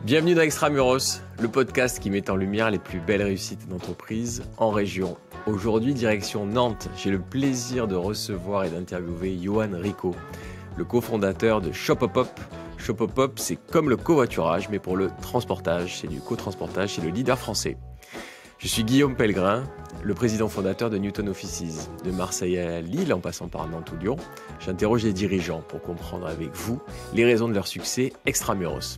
Bienvenue dans Extramuros, le podcast qui met en lumière les plus belles réussites d'entreprise en région. Aujourd'hui, direction Nantes, j'ai le plaisir de recevoir et d'interviewer Johan Rico, le cofondateur de Shopopop. Shopopop, c'est comme le covoiturage, mais pour le transportage. C'est du co-transportage, c'est le leader français. Je suis Guillaume Pellegrin, le président fondateur de Newton Offices. De Marseille à Lille, en passant par Nantes ou Lyon, j'interroge les dirigeants pour comprendre avec vous les raisons de leur succès extramuros.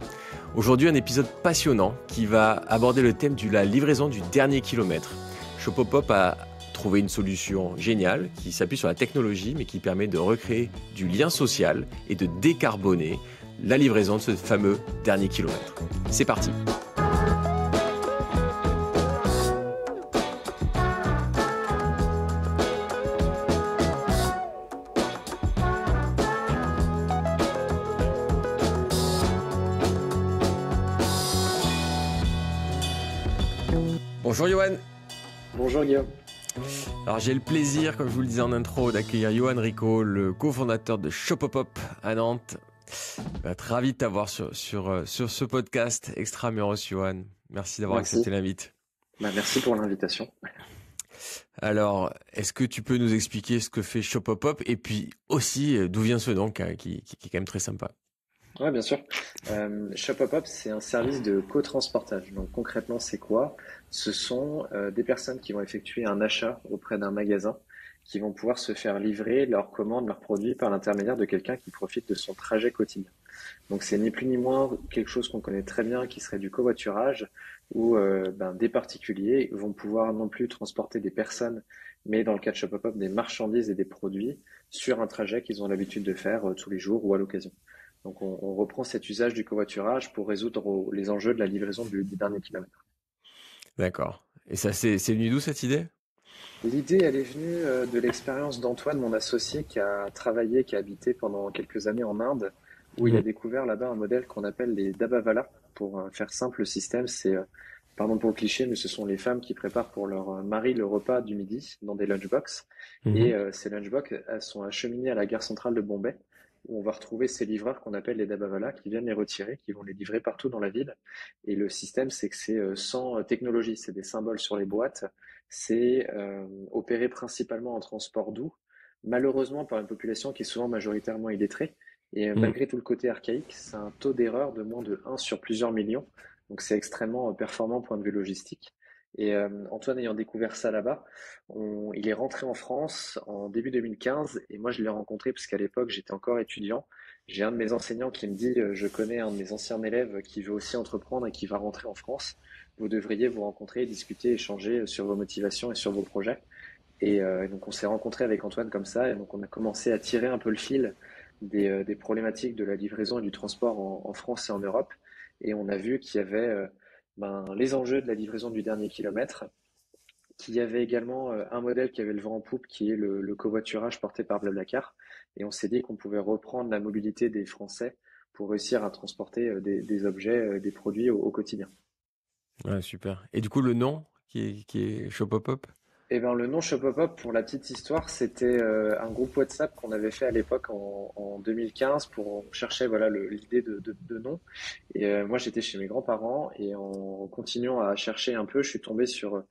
Aujourd'hui, un épisode passionnant qui va aborder le thème de la livraison du dernier kilomètre. Shopopop a trouvé une solution géniale qui s'appuie sur la technologie mais qui permet de recréer du lien social et de décarboner la livraison de ce fameux dernier kilomètre. C'est parti. Bonjour Johan. Bonjour Guillaume. Alors j'ai le plaisir, comme je vous le disais en intro, d'accueillir Johan Rico, le cofondateur de Shopopop à Nantes. Je vais être ravi de t'avoir sur ce podcast Extramuros, Johan. Merci d'avoir accepté l'invite. Merci pour l'invitation. Alors, est-ce que tu peux nous expliquer ce que fait Shopopop et puis aussi d'où vient ce nom qui est quand même très sympa? Oui, bien sûr. Shopopop, c'est un service de co-transportage. Donc concrètement, c'est quoi? Ce sont des personnes qui vont effectuer un achat auprès d'un magasin, qui vont pouvoir se faire livrer leurs commandes, leurs produits par l'intermédiaire de quelqu'un qui profite de son trajet quotidien. Donc c'est ni plus ni moins quelque chose qu'on connaît très bien, qui serait du covoiturage, où des particuliers vont pouvoir non plus transporter des personnes, mais dans le cas de Shopopop, des marchandises et des produits sur un trajet qu'ils ont l'habitude de faire tous les jours ou à l'occasion. Donc on reprend cet usage du covoiturage pour résoudre les enjeux de la livraison du dernier kilomètre. D'accord. Et ça, c'est venu d'où cette idée? L'idée, elle est venue de l'expérience d'Antoine, mon associé, qui a travaillé, qui a habité pendant quelques années en Inde, où il a découvert là-bas un modèle qu'on appelle les Dabbavala. Pour faire simple, le système, c'est, pardon pour le cliché, mais ce sont les femmes qui préparent pour leur mari le repas du midi dans des lunchbox. Et ces lunchbox, elles sont acheminées à la gare centrale de Bombay, où on va retrouver ces livreurs qu'on appelle les Dabbavala, qui viennent les retirer, qui vont les livrer partout dans la ville. Et le système, c'est que c'est sans technologie, c'est des symboles sur les boîtes, c'est opéré principalement en transport doux, malheureusement par une population qui est souvent majoritairement illettrée. Et malgré tout le côté archaïque, c'est un taux d'erreur de moins de 1 sur plusieurs millions. Donc c'est extrêmement performant point de vue logistique. Et Antoine ayant découvert ça là-bas, il est rentré en France en début 2015 et moi je l'ai rencontré parce qu'à l'époque j'étais encore étudiant. J'ai un de mes enseignants qui me dit je connais un de mes anciens élèves qui veut aussi entreprendre et qui va rentrer en France. Vous devriez vous rencontrer, discuter, échanger sur vos motivations et sur vos projets. Et donc on s'est rencontré avec Antoine comme ça et donc on a commencé à tirer un peu le fil des problématiques de la livraison et du transport en France et en Europe. Et on a vu qu'il y avait les enjeux de la livraison du dernier kilomètre, qu'il y avait également un modèle qui avait le vent en poupe, qui est le covoiturage porté par Blablacar. Et on s'est dit qu'on pouvait reprendre la mobilité des Français pour réussir à transporter des objets, des produits au quotidien. Ouais, super. Et du coup, le nom qui est Shopopop? Eh ben, le nom Shopopop, pour la petite histoire, c'était un groupe WhatsApp qu'on avait fait à l'époque en 2015 pour on cherchait voilà l'idée de nom. Et moi, j'étais chez mes grands-parents et en continuant à chercher un peu, je suis tombé sur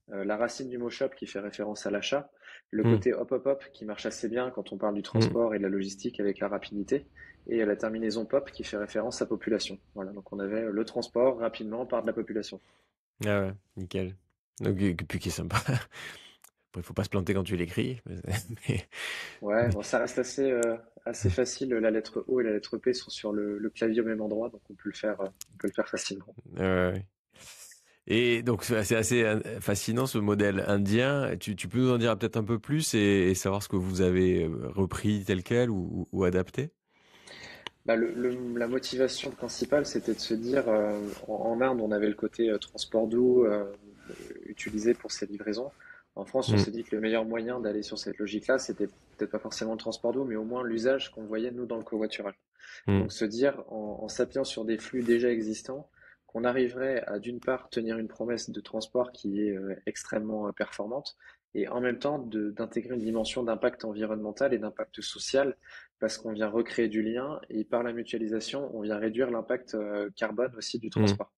la racine du mot shop qui fait référence à l'achat, le côté hop hop hop qui marche assez bien quand on parle du transport et de la logistique avec la rapidité, et la terminaison pop qui fait référence à population. Voilà, donc on avait le transport rapidement par de la population. Ah ouais, nickel. Donc, et puis qui est sympa. Après, il faut pas se planter quand tu l'écris. Mais, Ouais, mais- bon, ça reste assez facile. La lettre O et la lettre P sont sur le clavier au même endroit, donc on peut le faire facilement. ouais. Et donc, c'est assez fascinant ce modèle indien. Tu peux nous en dire peut-être un peu plus et savoir ce que vous avez repris tel quel ou adapté? La motivation principale, c'était de se dire, en Inde, on avait le côté transport doux utilisé pour ces livraisons. En France, on Mm, s'est dit que le meilleur moyen d'aller sur cette logique-là, c'était peut-être pas forcément le transport doux, mais au moins l'usage qu'on voyait nous dans le covoiturage. mm. Donc se dire, en s'appuyant sur des flux déjà existants, qu'on arriverait à d'une part tenir une promesse de transport qui est extrêmement performante, et en même temps d'intégrer une dimension d'impact environnemental et d'impact social parce qu'on vient recréer du lien et par la mutualisation, on vient réduire l'impact carbone aussi du Mmh. transport.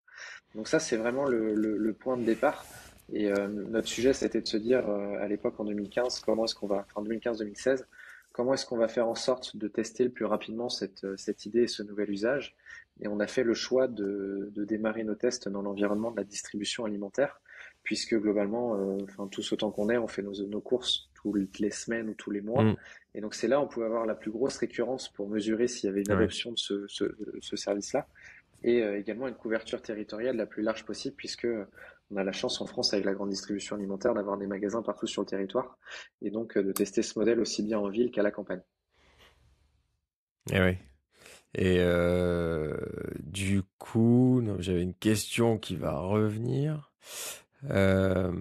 Donc ça, c'est vraiment le point de départ. Et notre sujet, c'était de se dire à l'époque en 2015, comment est-ce qu'on va, enfin 2015-2016, comment est-ce qu'on va faire en sorte de tester le plus rapidement cette idée et ce nouvel usage. Et on a fait le choix de démarrer nos tests dans l'environnement de la distribution alimentaire, puisque globalement, enfin tous autant qu'on est, on fait nos courses toutes les semaines ou tous les mois. Mmh. Et donc c'est là où on pouvait avoir la plus grosse récurrence pour mesurer s'il y avait une Ouais. adoption de ce service-là et également une couverture territoriale la plus large possible puisque on a la chance en France avec la grande distribution alimentaire d'avoir des magasins partout sur le territoire et donc de tester ce modèle aussi bien en ville qu'à la campagne. Et ouais. Et du coup, non, j'avais une question qui va revenir. Euh,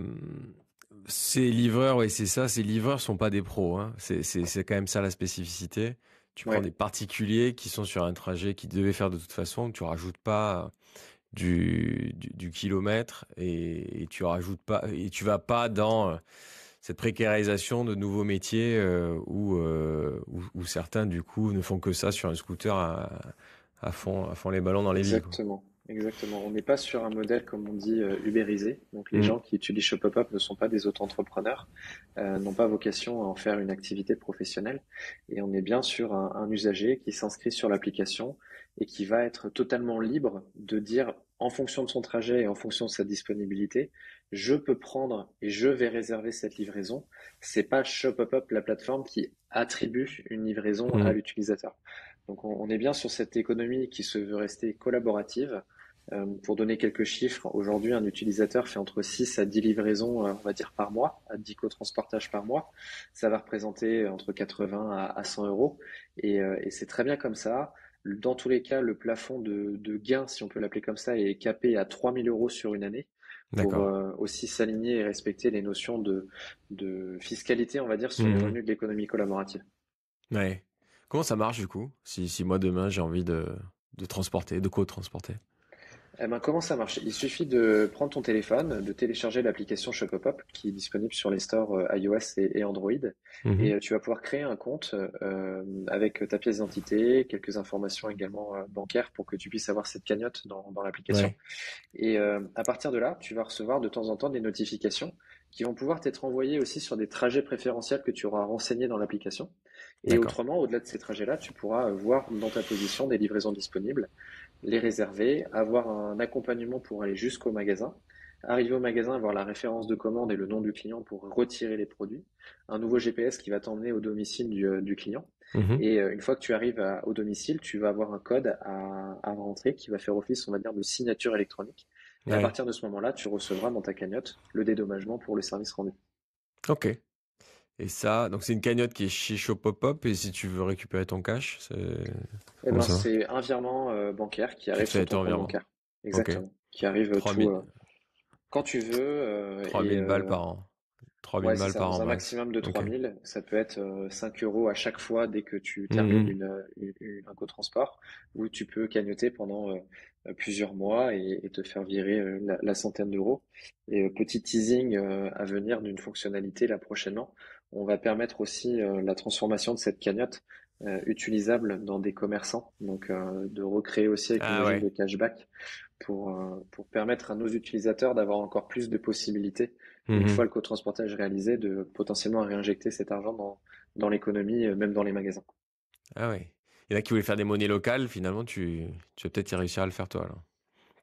Ces livreurs, oui, c'est ça. Ces livreurs sont pas des pros, hein. C'est quand même ça la spécificité. Tu prends Ouais, des particuliers qui sont sur un trajet qu'ils devaient faire de toute façon. Tu rajoutes pas du kilomètre et tu rajoutes pas et tu vas pas dans cette précarisation de nouveaux métiers où certains du coup ne font que ça sur un scooter à fond les ballons dans les villes, quoi. exactement. Exactement. On n'est pas sur un modèle, comme on dit, ubérisé. Donc, les Mm. gens qui utilisent Shopopop ne sont pas des auto-entrepreneurs, n'ont pas vocation à en faire une activité professionnelle. Et on est bien sur un usager qui s'inscrit sur l'application et qui va être totalement libre de dire, en fonction de son trajet et en fonction de sa disponibilité, je peux prendre et je vais réserver cette livraison. C'est pas Shopopop, la plateforme, qui attribue une livraison à Mm. l'utilisateur. Donc, on est bien sur cette économie qui se veut rester collaborative. Pour donner quelques chiffres, aujourd'hui, un utilisateur fait entre 6 à 10 livraisons, on va dire, par mois, à 10 co-transportages par mois. Ça va représenter entre 80 à 100 euros. Et c'est très bien comme ça. Dans tous les cas, le plafond de gain, si on peut l'appeler comme ça, est capé à 3000 euros sur une année pour D'accord. aussi s'aligner et respecter les notions de fiscalité, on va dire, sur les Mm. revenus de l'économie collaborative. Ouais. Comment ça marche du coup si moi demain j'ai envie de transporter, de co-transporter? Eh ben, comment ça marche? Il suffit de prendre ton téléphone, de télécharger l'application Shopopop qui est disponible sur les stores iOS et Android. Et Mhm. tu vas pouvoir créer un compte avec ta pièce d'identité, quelques informations également bancaires pour que tu puisses avoir cette cagnotte dans l'application. Ouais. Et à partir de là, tu vas recevoir de temps en temps des notifications qui vont pouvoir t'être envoyées aussi sur des trajets préférentiels que tu auras renseignés dans l'application. Et D'accord. autrement, au-delà de ces trajets-là, tu pourras voir dans ta position des livraisons disponibles, les réserver, avoir un accompagnement pour aller jusqu'au magasin, arriver au magasin, avoir la référence de commande et le nom du client pour retirer les produits, un nouveau GPS qui va t'emmener au domicile du client. Mhm. Et une fois que tu arrives au domicile, tu vas avoir un code à rentrer qui va faire office, on va dire, de signature électronique. Et à Ouais. partir de ce moment-là, tu recevras dans ta cagnotte le dédommagement pour le service rendu. Ok. Et ça, donc c'est une cagnotte qui est chez Shopopop et si tu veux récupérer ton cash, Eh comment ben, ça marche? c'est un virement bancaire qui Tu arrive te sur fais ton ton compte virement. bancaire. Ok. Exactement. Qui arrive Trois tout mille quand tu veux. trois mille balles par an. Trois mille Ouais, c'est balles ça, par dans an un max. maximum de Ok. 3000. Ça peut être 5 euros à chaque fois dès que tu termines Mhm. un cotransport, ou tu peux cagnotter pendant plusieurs mois et te faire virer la centaine d'euros. Et petit teasing à venir d'une fonctionnalité là prochainement, on va permettre aussi la transformation de cette cagnotte utilisable dans des commerçants, donc de recréer aussi avec une Ah logique ouais. de cashback pour permettre à nos utilisateurs d'avoir encore plus de possibilités une fois Mhm. le cotransportage réalisé, de potentiellement réinjecter cet argent dans l'économie, même dans les magasins. Ah ouais. Il y en a qui voulaient faire des monnaies locales, finalement tu vas peut-être y réussir à le faire toi là.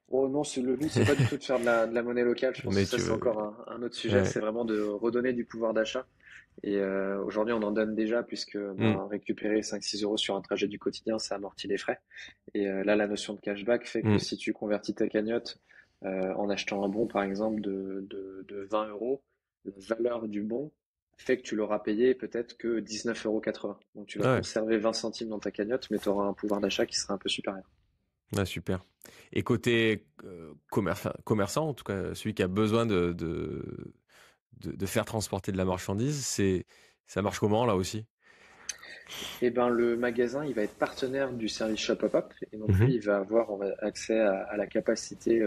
Oh non, le but, c'est pas du tout de faire de la monnaie locale. Je pense que Mais ça, tu c'est veux. encore un autre sujet. Ouais. C'est vraiment de redonner du pouvoir d'achat. Et aujourd'hui, on en donne déjà puisque Mm. récupérer 5-6 euros sur un trajet du quotidien, ça amortit les frais. Et là, la notion de cashback fait que Mm. si tu convertis ta cagnotte en achetant un bon, par exemple, de 20 euros, la valeur du bon fait que tu l'auras payé peut-être que 19,80 €. Donc tu vas Ouais. conserver 20 centimes dans ta cagnotte, mais tu auras un pouvoir d'achat qui sera un peu supérieur. Ah, super. Et côté commerçant, en tout cas celui qui a besoin de faire transporter de la marchandise, ça marche comment là aussi? Et ben le magasin, il va être partenaire du service Shop Pop et donc lui, Mhm. il va avoir accès à la capacité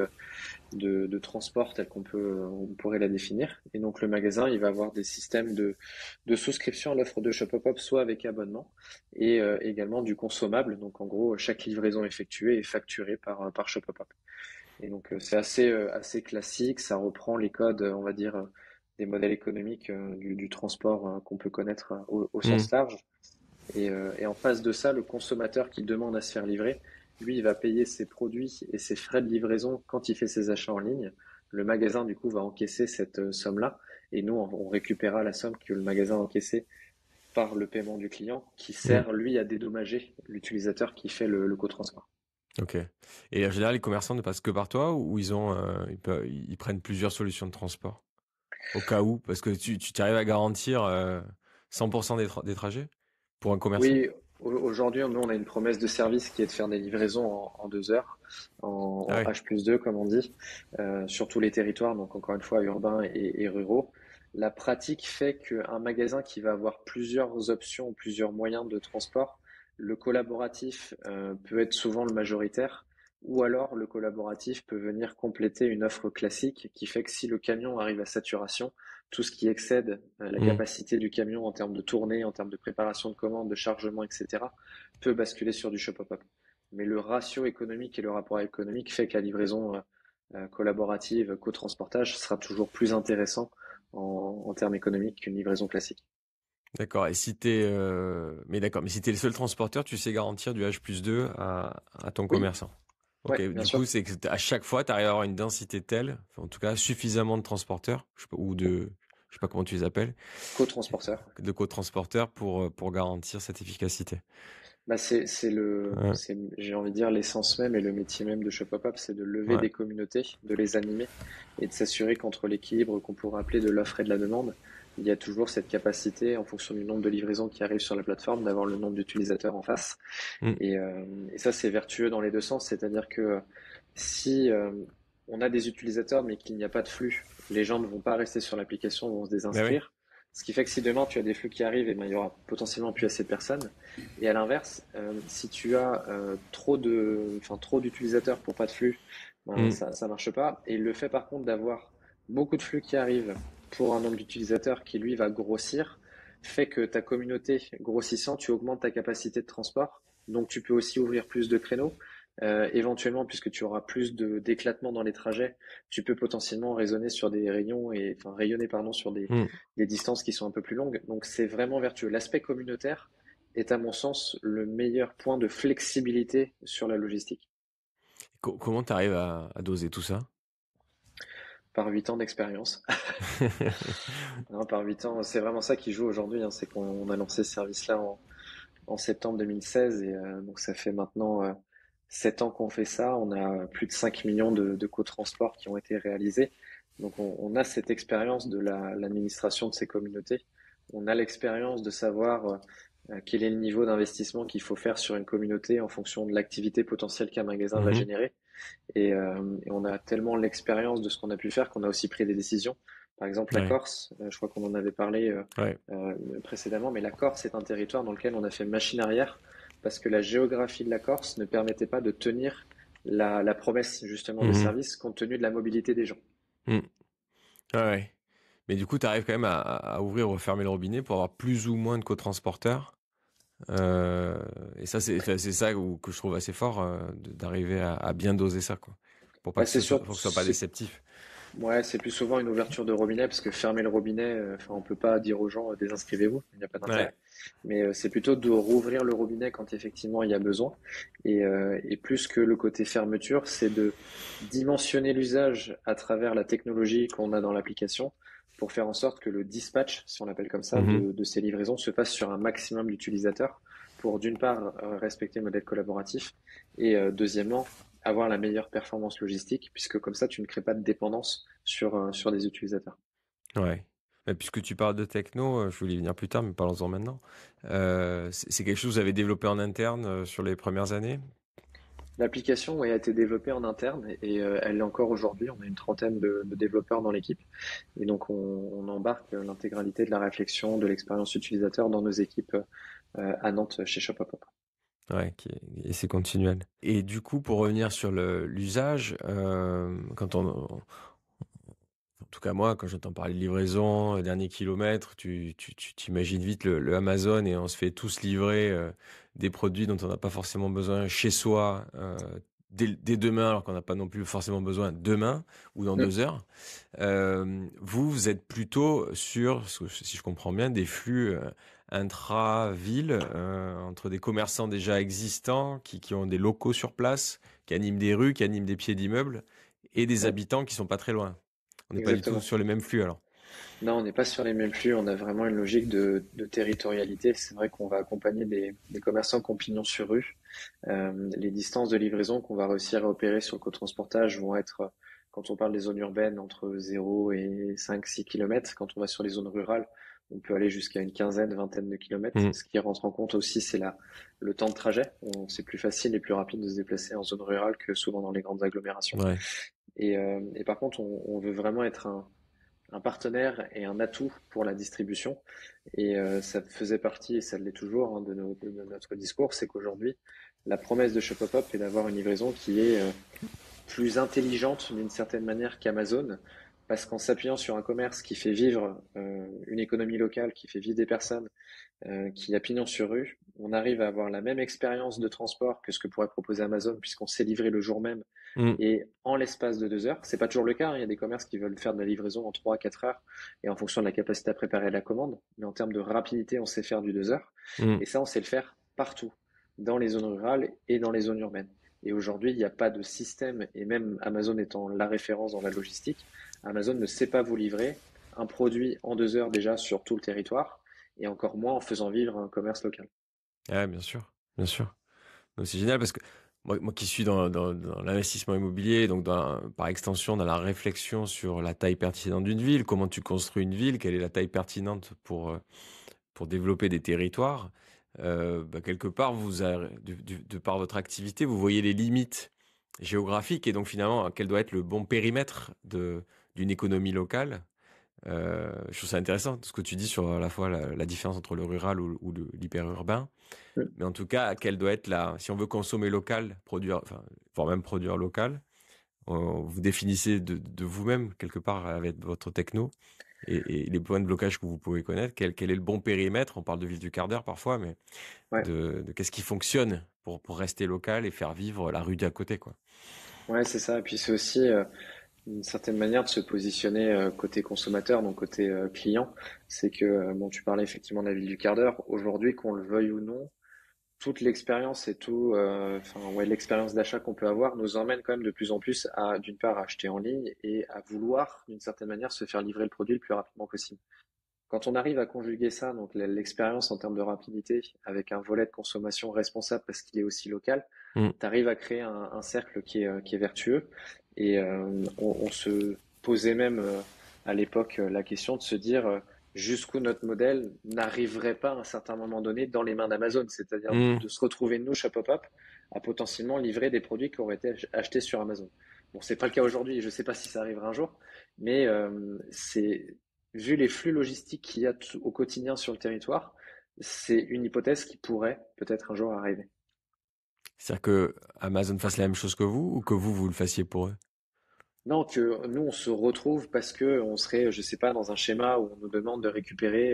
de transport tel on pourrait la définir. Et donc le magasin, il va avoir des systèmes de souscription à l'offre de Shop Pop, soit avec abonnement et également du consommable. Donc en gros, chaque livraison effectuée est facturée par Shop Pop. Et donc c'est assez classique, ça reprend les codes, on va dire, des modèles économiques du transport qu'on peut connaître au Mhm. sens large. Et en face de ça, le consommateur qui demande à se faire livrer, lui, il va payer ses produits et ses frais de livraison quand il fait ses achats en ligne. Le magasin, du coup, va encaisser cette somme-là. Et nous, on récupérera la somme que le magasin a encaissée par le paiement du client, qui Mhm. sert, lui, à dédommager l'utilisateur qui fait le co-transport. Ok. Et en général, les commerçants ne passent que par toi ou ils prennent plusieurs solutions de transport au cas où, parce que tu t'arrives à garantir 100% des trajets pour un commerçant? Oui, aujourd'hui, nous, on a une promesse de service qui est de faire des livraisons en 2 heures, Ah en ouais. H+2, comme on dit, sur tous les territoires, donc encore une fois, urbains et ruraux. La pratique fait qu'un magasin qui va avoir plusieurs options, plusieurs moyens de transport, le collaboratif peut être souvent le majoritaire, ou alors le collaboratif peut venir compléter une offre classique qui fait que si le camion arrive à saturation, tout ce qui excède la Mhm. capacité du camion en termes de tournée, en termes de préparation de commandes, de chargement, etc., peut basculer sur du shop-up. Mais le ratio économique et le rapport économique fait que la livraison collaborative, co-transportage sera toujours plus intéressant en termes économiques qu'une livraison classique. D'accord. Et si mais d'accord, mais si t'es le seul transporteur, tu sais garantir du H+2 à ton Oui, commerçant. Ok. ouais, bien Du coup, sûr. c'est que à chaque fois, tu arrives à avoir une densité telle, enfin, en tout cas, suffisamment de transporteurs, je sais pas, je sais pas comment tu les appelles, Co-transporteur. de co-transporteurs pour garantir cette efficacité. Bah Ouais. j'ai envie de dire l'essence même et le métier même de Shop Up, c'est de lever Ouais. des communautés, de les animer et de s'assurer qu'entre l'équilibre qu'on pourrait appeler de l'offre et de la demande, il y a toujours cette capacité, en fonction du nombre de livraisons qui arrivent sur la plateforme, d'avoir le nombre d'utilisateurs en face. Mm. Et ça, c'est vertueux dans les deux sens, c'est-à-dire que si on a des utilisateurs mais qu'il n'y a pas de flux, les gens ne vont pas rester sur l'application, vont se Mais oui. désinscrire. Ce qui fait que si demain tu as des flux qui arrivent, et ben, il y aura potentiellement plus assez de personnes. Et à l'inverse, si tu as trop d'utilisateurs pour pas de flux, ben, Mm. ça marche pas. Et le fait par contre d'avoir beaucoup de flux qui arrivent pour un nombre d'utilisateurs qui lui va grossir, fait que ta communauté grossissant, tu augmentes ta capacité de transport. Donc tu peux aussi ouvrir plus de créneaux. Éventuellement, puisque tu auras plus d'éclatement dans les trajets, tu peux potentiellement raisonner sur des rayons rayonner pardon sur Mm. des distances qui sont un peu plus longues. Donc c'est vraiment vertueux. L'aspect communautaire est à mon sens le meilleur point de flexibilité sur la logistique. Comment tu arrives à doser tout ça? Par 8 ans d'expérience. Hein, par 8 ans, c'est vraiment ça qui joue aujourd'hui, hein, c'est qu'on a lancé ce service-là en septembre 2016 et donc ça fait maintenant 7 ans qu'on fait ça. On a plus de 5 millions de co-transports qui ont été réalisés. Donc on a cette expérience de l'administration de ces communautés. On a l'expérience de savoir quel est le niveau d'investissement qu'il faut faire sur une communauté en fonction de l'activité potentielle qu'un magasin va Mhm. générer. Et on a tellement l'expérience de ce qu'on a pu faire qu'on a aussi pris des décisions. Par exemple, la Ouais. Corse, je crois qu'on en avait parlé Ouais. précédemment, mais la Corse est un territoire dans lequel on a fait machine arrière parce que la géographie de la Corse ne permettait pas de tenir la promesse justement de Mhm. service compte tenu de la mobilité des gens. Mm. Ouais. Ouais. Mais du coup, tu arrives quand même à ouvrir ou refermer le robinet pour avoir plus ou moins de co-transporteurs. Et ça, c'est ça que je trouve assez fort, d'arriver à bien doser ça, quoi. Pour pas Bah, que ce soit, sûr, pour que ce soit pas déceptif. ouais, c'est plus souvent une ouverture de robinet parce que fermer le robinet, on peut pas dire aux gens désinscrivez-vous, il n'y a pas Ouais. d'intérêt. Mais c'est plutôt de rouvrir le robinet quand effectivement il y a besoin. Et plus que le côté fermeture, c'est de dimensionner l'usage à travers la technologie qu'on a dans l'application pour faire en sorte que le dispatch, si on l'appelle comme ça, Mhm. de ces livraisons se fasse sur un maximum d'utilisateurs pour d'une part respecter le modèle collaboratif et deuxièmement avoir la meilleure performance logistique puisque comme ça tu ne crées pas de dépendance sur des utilisateurs. Ouais. Puisque tu parles de techno, je voulais y venir plus tard, mais parlons-en maintenant. C'est quelque chose que vous avez développé en interne sur les premières années? L'application a été développée en interne et elle l'est encore aujourd'hui. On a une trentaine de développeurs dans l'équipe et donc on embarque l'intégralité de la réflexion, de l'expérience utilisateur dans nos équipes à Nantes chez Shopopop. Ouais, et c'est continuel. Et du coup, pour revenir sur l'usage, quand en tout cas moi, quand j'entends parler de livraison, dernier kilomètre, tu t'imagines vite le Amazon et on se fait tous livrer des produits dont on n'a pas forcément besoin chez soi dès demain, alors qu'on n'a pas non plus forcément besoin demain ou dans 2 heures. Vous êtes plutôt sur, si je comprends bien, des flux intra-ville entre des commerçants déjà existants qui ont des locaux sur place, qui animent des rues, qui animent des pieds d'immeubles et des Ouais, habitants qui sont pas très loin. On n'est pas du tout exactement. sur les mêmes flux alors. Non, on n'est pas sur les mêmes flux, on a vraiment une logique de territorialité. C'est vrai qu'on va accompagner des commerçants qui ont pignon sur rue. Les distances de livraison qu'on va réussir à opérer sur le cotransportage vont être, quand on parle des zones urbaines, entre 0 et 5-6 kilomètres. Quand on va sur les zones rurales, on peut aller jusqu'à une quinzaine, vingtaine de kilomètres. Hmm. Ce qui rentre en compte aussi, c'est le temps de trajet. C'est plus facile et plus rapide de se déplacer en zone rurale que souvent dans les grandes agglomérations. Ouais. Et par contre, on veut vraiment être un partenaire et un atout pour la distribution. Et ça faisait partie, et ça l'est toujours, hein, de notre discours, c'est qu'aujourd'hui, la promesse de Shopopop est d'avoir une livraison qui est plus intelligente d'une certaine manière qu'Amazon, parce qu'en s'appuyant sur un commerce qui fait vivre une économie locale, qui fait vivre des personnes, qui a pignon sur rue, on arrive à avoir la même expérience de transport que ce que pourrait proposer Amazon, puisqu'on sait livrer le jour même Hmm. et en l'espace de 2 heures. C'est pas toujours le cas, hein. Il y a des commerces qui veulent faire de la livraison en 3 à 4 heures et en fonction de la capacité à préparer la commande. Mais en termes de rapidité, on sait faire du 2 heures. Hmm. Et ça, on sait le faire partout, dans les zones rurales et dans les zones urbaines. Et aujourd'hui, il n'y a pas de système, et même Amazon étant la référence dans la logistique, Amazon ne sait pas vous livrer un produit en 2 heures déjà sur tout le territoire, et encore moins en faisant vivre un commerce local. Ouais, bien sûr, bien sûr. Donc c'est génial parce que moi qui suis dans l'investissement immobilier, donc par extension dans la réflexion sur la taille pertinente d'une ville, comment tu construis une ville, quelle est la taille pertinente pour développer des territoires, bah, quelque part, de par votre activité, vous voyez les limites géographiques et donc finalement, quel doit être le bon périmètre d'une économie locale. Je trouve ça intéressant ce que tu dis sur à la fois la différence entre le rural ou l'hyperurbain. Mais en tout cas, quelle doit être si on veut consommer local, produire, enfin, voire même produire local, vous définissez de vous-même quelque part avec votre techno et les points de blocage que vous pouvez connaître. Quel est le bon périmètre? On parle de ville du quart d'heure parfois, mais Ouais, de qu'est-ce qui fonctionne pour rester local et faire vivre la rue d'à côté, quoi. ouais, c'est ça. Et puis c'est aussi une certaine manière de se positionner côté consommateur, donc côté client. C'est que, bon, tu parlais effectivement de la ville du quart d'heure. Aujourd'hui, qu'on le veuille ou non, toute l'expérience et tout, enfin ouais, l'expérience d'achat qu'on peut avoir nous emmène quand même de plus en plus à, d'une part, acheter en ligne et à vouloir, d'une certaine manière, se faire livrer le produit le plus rapidement possible. Quand on arrive à conjuguer ça, donc l'expérience en termes de rapidité, avec un volet de consommation responsable parce qu'il est aussi local, Mm. tu arrives à créer un cercle qui est vertueux. Et on se posait même à l'époque la question de se dire jusqu'où notre modèle n'arriverait pas à un certain moment donné dans les mains d'Amazon, c'est-à-dire Mm. de se retrouver nous, chez Pop-Up, à potentiellement livrer des produits qui auraient été achetés sur Amazon. Bon, c'est pas le cas aujourd'hui, je sais pas si ça arrivera un jour, mais c'est vu les flux logistiques qu'il y a au quotidien sur le territoire, c'est une hypothèse qui pourrait peut-être un jour arriver. C'est-à-dire que Amazon fasse la même chose que vous ou que vous le fassiez pour eux? Non, que nous on se retrouve parce que on serait, je sais pas, dans un schéma où on nous demande de récupérer,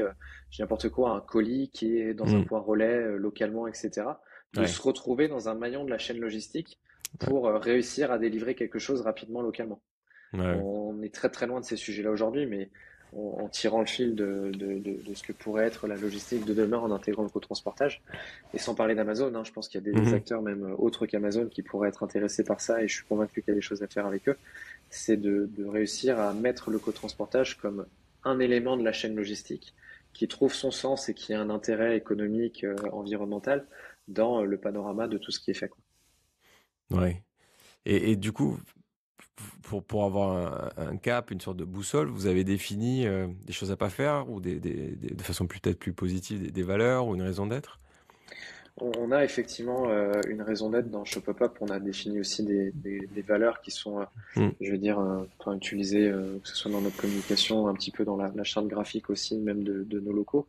je dis n'importe quoi, un colis qui est dans un Mm. point relais localement, etc. De se Ouais, retrouver dans un maillon de la chaîne logistique ouais, pour réussir à délivrer quelque chose rapidement localement. ouais. On est très très loin de ces sujets-là aujourd'hui, mais en tirant le fil de ce que pourrait être la logistique de demain en intégrant le cotransportage, et sans parler d'Amazon, hein, je pense qu'il y a des Mhm. acteurs même autres qu'Amazon qui pourraient être intéressés par ça, et je suis convaincu qu'il y a des choses à faire avec eux, c'est de réussir à mettre le cotransportage comme un élément de la chaîne logistique qui trouve son sens et qui a un intérêt économique, environnemental dans le panorama de tout ce qui est fait, quoi. Ouais. Et du coup, pour avoir un cap, une sorte de boussole, vous avez défini des choses à pas faire ou de façon peut-être plus positive, des valeurs ou une raison d'être? On a effectivement une raison d'être dans Shopopop. On a défini aussi des valeurs qui sont, Mm. je veux dire, enfin, utilisées, que ce soit dans notre communication, un petit peu dans la charte graphique aussi, même de nos locaux.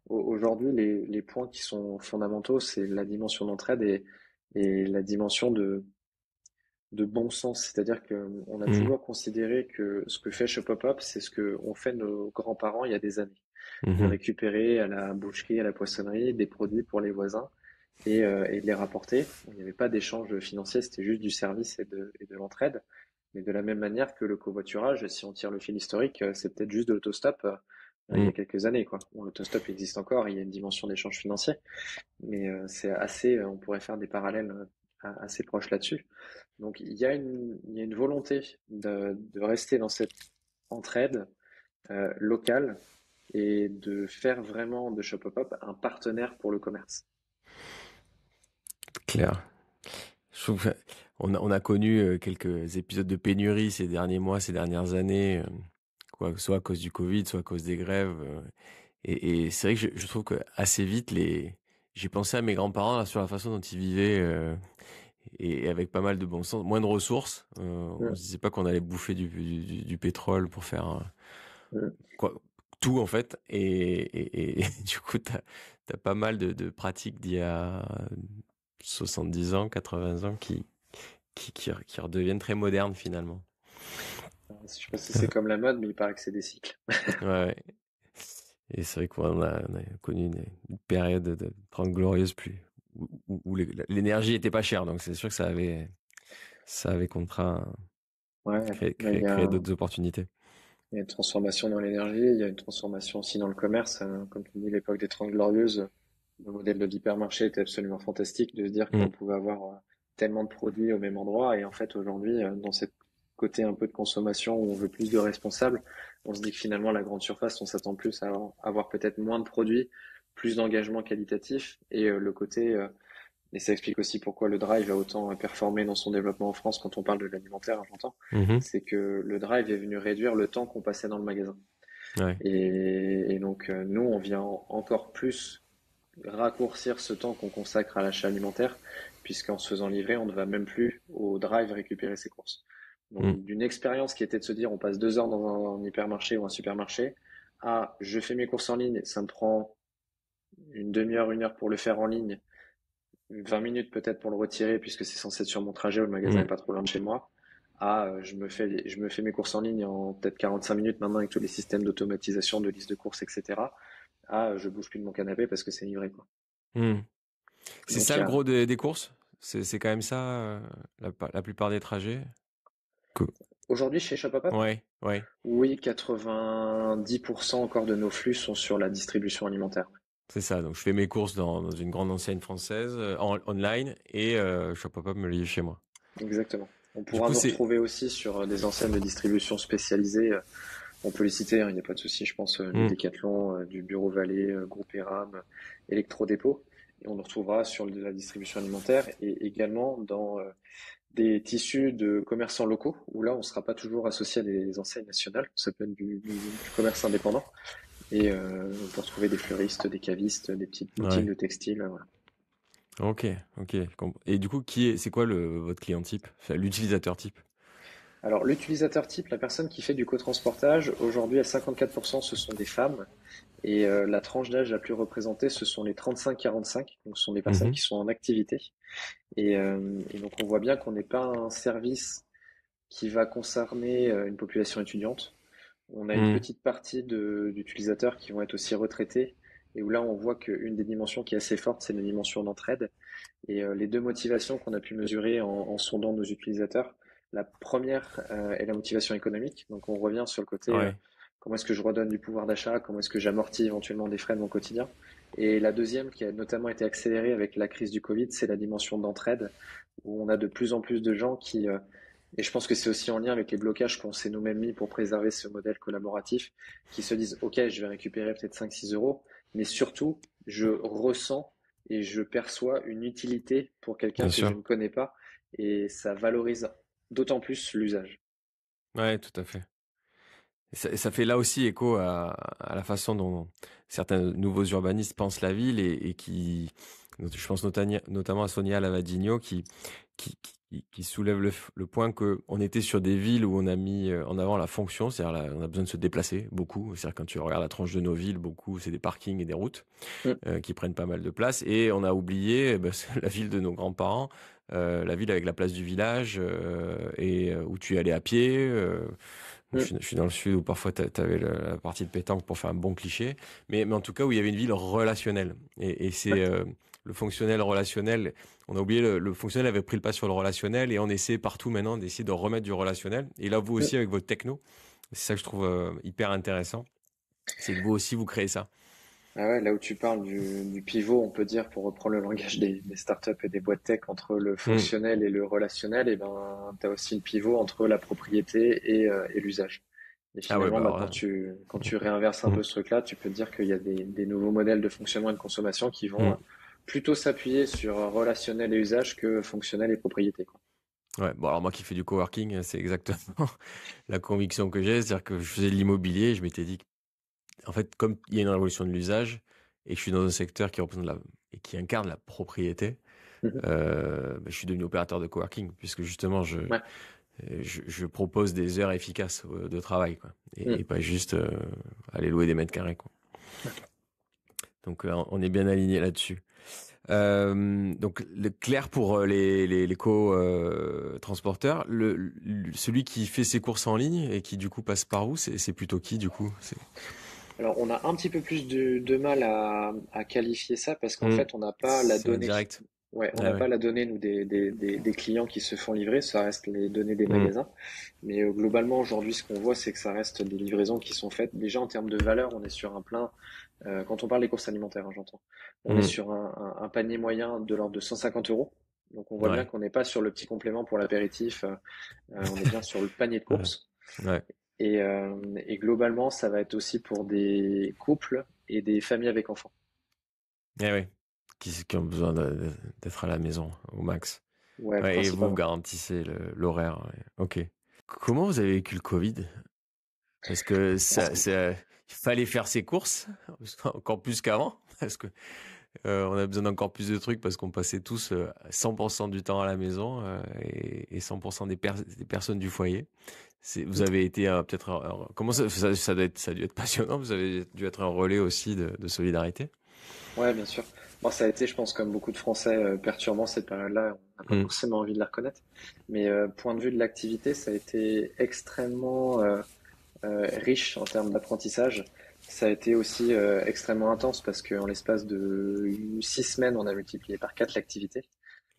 Aujourd'hui, les points qui sont fondamentaux, c'est la dimension d'entraide et la dimension de bon sens. C'est-à-dire que on a Mhm. toujours considéré que ce que fait Shop Pop Up, c'est ce que ont fait nos grands-parents il y a des années. De Mhm. récupérer à la boucherie, à la poissonnerie, des produits pour les voisins et de les rapporter. Il n'y avait pas d'échange financier, c'était juste du service et de l'entraide. Mais de la même manière que le covoiturage, si on tire le fil historique, c'est peut-être juste de l'autostop il y a Mhm. quelques années, quoi. Bon, l'autostop existe encore, il y a une dimension d'échange financier, mais c'est assez, on pourrait faire des parallèles assez proches là-dessus. Donc il y a une volonté de rester dans cette entraide locale et de faire vraiment de Shopopop un partenaire pour le commerce. Clair. Je trouve on a connu quelques épisodes de pénurie ces derniers mois, ces dernières années, quoi, soit à cause du Covid, soit à cause des grèves. Et c'est vrai que je trouve que assez vite j'ai pensé à mes grands-parents là, sur la façon dont ils vivaient et avec pas mal de bon sens, moins de ressources. On Mm, se disait pas qu'on allait bouffer du pétrole pour faire mm. quoi tout en fait. Et du coup t'as pas mal de pratiques d'il y a 70 ans, 80 ans qui redeviennent très modernes finalement. Je sais pas si c'est comme la mode, mais il paraît que c'est des cycles. Ouais, ouais. Et c'est vrai qu'on a connu une période de 30 glorieuses plus où l'énergie était pas chère, donc c'est sûr que ça avait contraint Ouais, créer mais créer créer d'autres opportunités. il y a une transformation dans l'énergie, il y a une transformation aussi dans le commerce. Comme tu dis, l'époque des Trente Glorieuses, le modèle de l'hypermarché était absolument fantastique de se dire qu'on Mm, pouvait avoir tellement de produits au même endroit. Et en fait, aujourd'hui, dans cette côté un peu de consommation où on veut plus de responsables, on se dit que finalement, la grande surface, on s'attend plus à avoir peut-être moins de produits, plus d'engagement qualitatif et le côté et ça explique aussi pourquoi le Drive a autant performé dans son développement en France quand on parle de l'alimentaire, j'entends. mhm, C'est que le Drive est venu réduire le temps qu'on passait dans le magasin. ouais. Et donc, nous, on vient encore plus raccourcir ce temps qu'on consacre à l'achat alimentaire, puisqu'en se faisant livrer, on ne va même plus au Drive récupérer ses courses. Donc, Mm, d'une expérience qui était de se dire, on passe 2 heures dans un hypermarché ou un supermarché, à je fais mes courses en ligne, ça me prend une demi-heure, 1 heure pour le faire en ligne, 20 minutes peut-être pour le retirer puisque c'est censé être sur mon trajet où le magasin est mm. pas trop loin de chez moi. Je me fais mes courses en ligne en peut-être 45 minutes maintenant avec tous les systèmes d'automatisation, de liste de courses, etc. Je bouge plus de mon canapé parce que c'est livré, quoi. Mm. C'est Donc ça il y le a gros des courses? C'est quand même ça la plupart des trajets? Que- aujourd'hui chez Shopapop, Ouais, ouais. oui, 90% encore de nos flux sont sur la distribution alimentaire. C'est ça. Donc je fais mes courses dans une grande enseigne française online et Shopopop me livre chez moi. Exactement. On Du pourra coup vous c'est retrouver aussi sur des enseignes de distribution spécialisées. On peut les citer, hein, il n'y a pas de souci. Je pense du mm, Decathlon, du Bureau Vallée, Groupe Eram, Electrodépôt. Et on le retrouvera sur de la distribution alimentaire et également dans des tissus de commerçants locaux, où là, on ne sera pas toujours associé à des enseignes nationales. Ça peut être du commerce indépendant. Et on peut retrouver des fleuristes, des cavistes, des petites boutiques ouais. de textiles. Voilà. Ok, ok. Et du coup, c'est quoi votre client type? Enfin, l'utilisateur type? Alors, l'utilisateur type, la personne qui fait du cotransportage, aujourd'hui à 54%, ce sont des femmes. Et la tranche d'âge la plus représentée, ce sont les 35-45, donc ce sont des personnes Mhm, qui sont en activité. Et donc on voit bien qu'on n'est pas un service qui va concerner une population étudiante. On a une mm, petite partie d'utilisateurs qui vont être aussi retraités, et où là on voit qu'une des dimensions qui est assez forte, c'est la dimension d'entraide. Et les deux motivations qu'on a pu mesurer en sondant nos utilisateurs, la première est la motivation économique. Donc on revient sur le côté ouais. comment est-ce que je redonne du pouvoir d'achat, comment est-ce que j'amortis éventuellement des frais de mon quotidien. Et la deuxième, qui a notamment été accélérée avec la crise du Covid, c'est la dimension d'entraide, où on a de plus en plus de gens qui, et je pense que c'est aussi en lien avec les blocages qu'on s'est nous-mêmes mis pour préserver ce modèle collaboratif, qui se disent, OK, je vais récupérer peut-être 5-6 euros, mais surtout, je ressens et je perçois une utilité pour quelqu'un Bien que je sûr. ne connais pas et ça valorise d'autant plus l'usage. Ouais, tout à fait. Ça fait là aussi écho à la façon dont certains nouveaux urbanistes pensent la ville et qui, je pense notamment à Sonia Lavagno qui soulève le point que on était sur des villes où on a mis en avant la fonction, c'est-à-dire on a besoin de se déplacer beaucoup. C'est-à-dire quand tu regardes la tranche de nos villes, beaucoup c'est des parkings et des routes Mm. qui prennent pas mal de place. Et on a oublié c'est la ville de nos grands-parents, la ville avec la place du village où tu allais à pied. Bon, Mm. je suis dans le sud où parfois t'avais la partie de pétanque pour faire un bon cliché, mais en tout cas où il y avait une ville relationnelle. Et c'est Ouais. le fonctionnel relationnel. On a oublié le fonctionnel avait pris le pas sur le relationnel et on essaie partout maintenant d'essayer de remettre du relationnel. Et là vous Mm. aussi avec votre techno, c'est ça que je trouve hyper intéressant, c'est que vous aussi vous créez ça. Ah ouais, là où tu parles du pivot, on peut dire, pour reprendre le langage des startups et des boîtes tech, entre le Hmm. fonctionnel et le relationnel, et ben, tu as aussi le pivot entre la propriété et l'usage. Et Ah ouais finalement, bah bah, alors là, quand tu réinverses un hmm. peu ce truc-là, tu peux te dire qu'il y a des nouveaux modèles de fonctionnement et de consommation qui vont Hmm. plutôt s'appuyer sur relationnel et usage que fonctionnel et propriété, quoi. Ouais, bon alors moi qui fais du coworking, c'est exactement la conviction que j'ai, c'est-à-dire que je faisais de l'immobilier, je m'étais dit en fait, comme il y a une révolution de l'usage et que je suis dans un secteur qui représente et qui incarne la propriété, Mhm. je suis devenu opérateur de coworking puisque justement Ouais. je propose des heures efficaces de travail quoi et Mm. pas juste aller louer des mètres carrés quoi. Donc on est bien aligné là-dessus. Donc clair pour les co-transporteurs, celui qui fait ses courses en ligne et qui du coup passe par vous, c'est plutôt qui du coup? Alors, on a un petit peu plus de mal à qualifier ça parce qu'en Hmm. fait, on n'a pas la C'est donnée. indirect. Ouais, on Ah n'a pas ouais. la donnée, nous, des clients qui se font livrer. Ça reste les données des Hmm. magasins. Mais globalement, aujourd'hui, ce qu'on voit, c'est que ça reste des livraisons qui sont faites. Déjà, en termes de valeur, on est sur un plein. Quand on parle des courses alimentaires, hein, j'entends. On est Hmm. sur un panier moyen de l'ordre de 150 euros. Donc, on voit bien Ouais. qu'on n'est pas sur le petit complément pour l'apéritif. On est bien sur le panier de Ouais. courses. Ouais. Et globalement, ça va être aussi pour des couples et des familles avec enfants. Eh ouais. Qui ont besoin d'être à la maison au max. Ouais, Ouais, et vous principalement. garantissez l'horaire. Ouais. Ok. Comment vous avez vécu le Covid? Parce que il fallait faire ses courses encore plus qu'avant, parce que on a besoin d'encore plus de trucs parce qu'on passait tous 100% du temps à la maison et 100% des personnes du foyer. Vous avez été peut-être comment ça ça a dû être passionnant. Vous avez dû être un relais aussi de solidarité. Ouais, bien sûr. Bon, ça a été, je pense, comme beaucoup de Français, perturbant cette période-là. On n'a pas Hmm. forcément envie de la reconnaître. Mais point de vue de l'activité, ça a été extrêmement riche en termes d'apprentissage. Ça a été aussi extrêmement intense parce qu'en l'espace de 6 semaines, on a multiplié par 4 l'activité.